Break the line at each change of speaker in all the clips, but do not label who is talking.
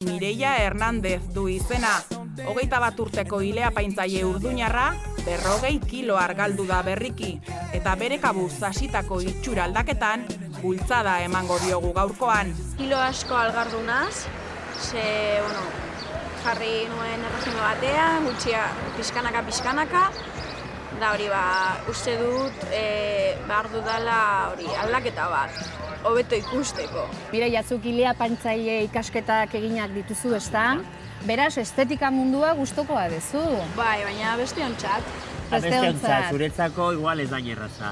Mireia Hernández du izena. 21 urteko ileapaintzaile urduñarra, 40 kilo argaldu da berriki, eta bere kabuz hasitako itxura aldaketan, bultzada emango diogu gaurkoan.
Kilo asko algardu naz, jarri nuen erregime batean, gutxia pixkanaka, da hori uste dut behar dudala aldaketa bat, hobeto ikusteko.
Mireia, zuk ileapaintzaile ikasketak eginak dituzu, ezta? Beraz, estetika mundua gustokoa dezu.
Bai, baina bestiontzat.
Bestiontzat, zuretzako igual ez dain erraza.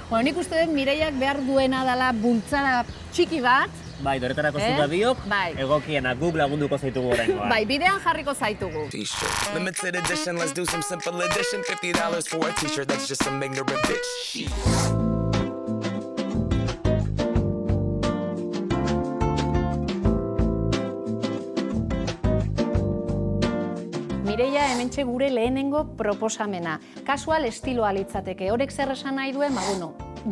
Bueno, nik uste dut Mireiak behar duena dela bultzada txiki bat.
Bai, doretarako zuta biok, egokiena guk lagunduko zaitugu oraingoa.
Bai, bidean jarriko zaitugu.
Limited edition, let's do some simple edition. $50 for a t-shirt, that's just some ignorant bitch.
Mireia, hementxe gure lehenengo proposamena. Kasual estiloa litzateke. Horrek zer esan nahi duen,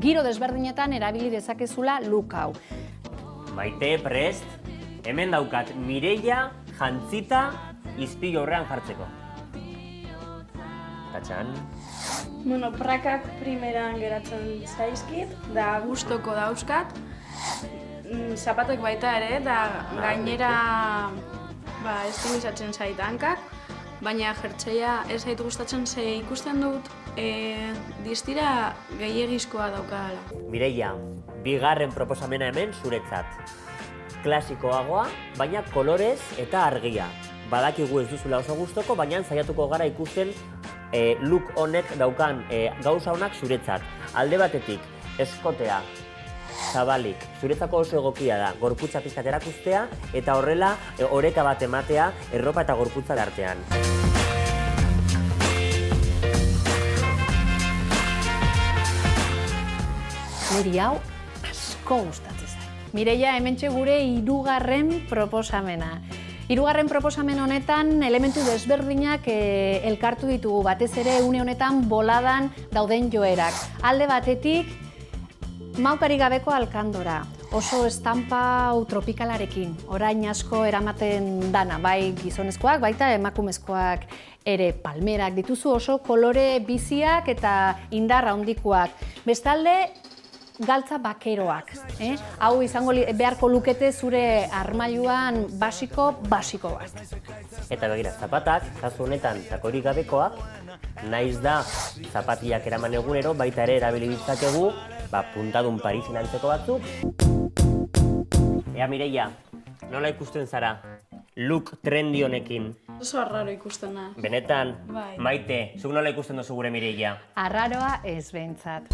giro desberdinetan erabili dezakezula look hau.
Maite, prest, hemen daukat Mireia jantzita izpilu aurrean jartzeko. Tatxan.
Bueno, prakak primeran geratzen zaizkit, da gustoko dauzkat. Zapatok baita ere, da gainera estilizatzen zait hankak. Baina jertseia ez zaitu gustatzen ze ikusten dut distira gehiegizkoa daukadala.
Mireia, bigarren proposamena hemen zuretzat. Klasikoagoa, baina kolorez eta argia. Badakigu ez duzula oso gustoko, baina saiatuko gara ikusten look honek daukan gauza honak zuretzat. Alde batetik, eskotea, zabalik, zuretzako oso egokia da, gorputza pizkat erakustea eta horrela oreka bat ematea erropa eta gorputza artean.
Niri hau asko gustatzen zait. Mireia, hementxe gure hirugarren proposamena. Hirugarren proposamen honetan elementu desberdinak elkartu ditugu, batez ere une honetan boladan dauden joerak. Alde batetik, maukari gabeko alkandora, oso estampa tropikalarekin, orain asko eramaten dana, bai gizonezkoak, baita emakumezkoak ere palmerak dituzu, oso kolore biziak eta indarra handikoak. Bestalde, galtza bakeroak. Hau izango beharko lukete zure armailuan basiko bat.
Eta begira, zapatak, kasu honetan takorik gabekoak, naiz da zapatiak eraman egunero, baita ere erabili ditzakegu, puntadun Parisen antzeko batzuk. Ea Mireia, nola ikusten zara? Look trendi honekin.
Oso arraro ikustena.
Benetan,
Bai.
Maite, zuk nola ikusten duzu gure Mireia?
Arraroa ez behintzat.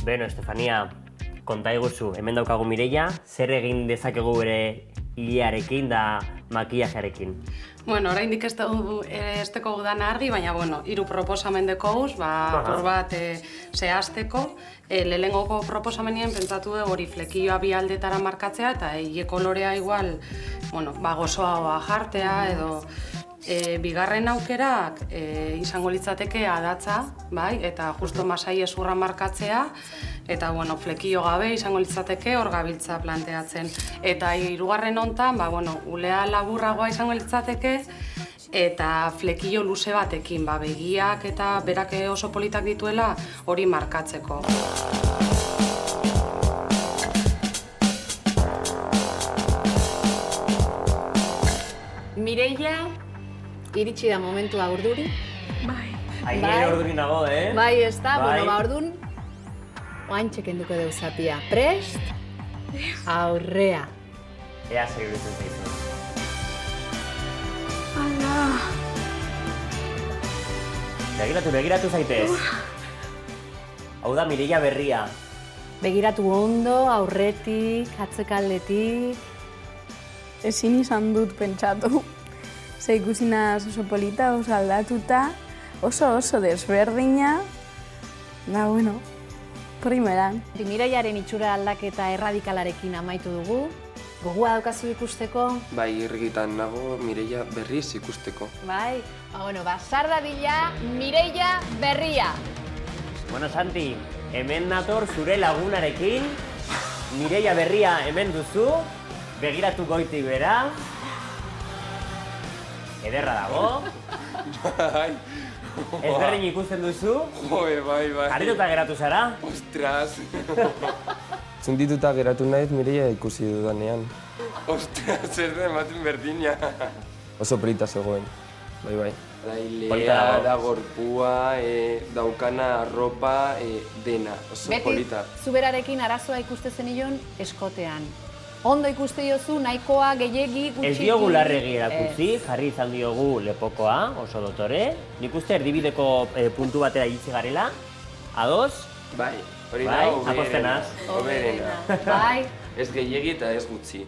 Beno, Estefania, konta iguzu, hemen daukagu Mireia, zer egin dezakegu bere hilearekin da makillajearekin?
Bueno, oraindik ez teko gudan argi, baina, hiru proposamen dekouz, apur bat zehazteko. Lehengoko proposamenien pentsatu dugu hori flekioa bi aldetara markatzea eta hile kolorea igual, gozoagoa jartea edo bigarren aukerak izango litzateke adatza, eta justo masai ezurra markatzea, eta flekio gabe izango litzateke hor gabiltza planteatzen. Eta hirugarren hontan, ulea laburragoa izango litzateke, eta flekio luze batekin, begiak eta berak oso politak dituela hori markatzeko.
Mireia, iritsi da momentua urduri.
Bai.
Aire urduri nago,
Bai, ez da, ordun, oaintxe kenduko dugu zapia. Prest, aurrea.
Ea zer iruditzen zaizu.
Ala.
Begiratu zaitez. Hau da Mireia berria.
Begiratu ondo, aurretik, atzekaldetik.
Ezin izan dut pentsatu. Ze ikusi naz oso polita, oso aldatuta, oso desberdina. Da, primeran.
Mireiaren itxura aldaketa erradikalarekin amaitu dugu. Gogoa daukazu ikusteko?
Bai, irrikitan nago Mireia berriz ikusteko.
Bai, basar dadila Mireia berria.
Bueno, Santi, hemen nator zure lagunarekin Mireia berria hemen duzu, begiratu goitik bera. Ederra dago.
Bai.
Ezberdin ikusten duzu.
Joe, bai.
Harrituta geratu zara.
Ostras. Zundituta geratu naiz Mireia ikusi dudanean. Ostras, zer da ematen berdina. Oso polita zegoen, bai. Dailea, da gorpua, daukana arropa, dena, oso polita.
Beti, zuberarekin arazoa ikuste zenion eskotean. Ondo ikuste diozu, nahikoa, gehiegi, gutxiki...
Ez diogu larregi erakutsi, jarri izan diogu lepokoa, oso dotore. Nik uste erdibideko puntu batera iritsi garela. Ados?
Bai, hori da
Bai,
hoberena.
apostenaz.
Hoberena.
Bai.
Ez gehiegi eta ez gutxi.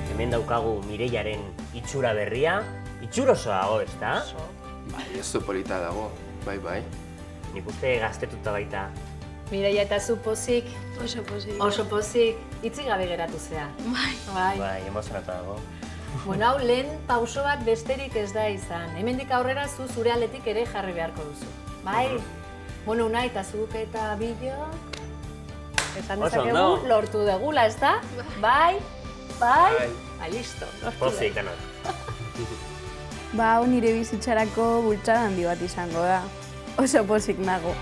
Hemen daukagu Mireiaren itxura berria. Itxur oso dago, ezta?
Bai, oso polita dago, bai.
Nik uste gaztetuta baita.
Mireia eta zu pozik,
Oso pozik.
oso pozik, itzi gabe geratu zea. Bai.
Bai, emozionatu dago.
Bueno, hau lehen pauso bat besterik ez da izan. Hemendik aurrera zure aldetik ere jarri beharko duzu. Bai? Bueno, Unai eta zuk eta Bilo, esan
Oso
dezakegu,
ondo.
lortu degula, ez da? Bai? Listo, lortu
Pozik,
dugu.
denok.
Ba, hau nire bizitzarako bultzada handi bat izango da. Oso pozik nago.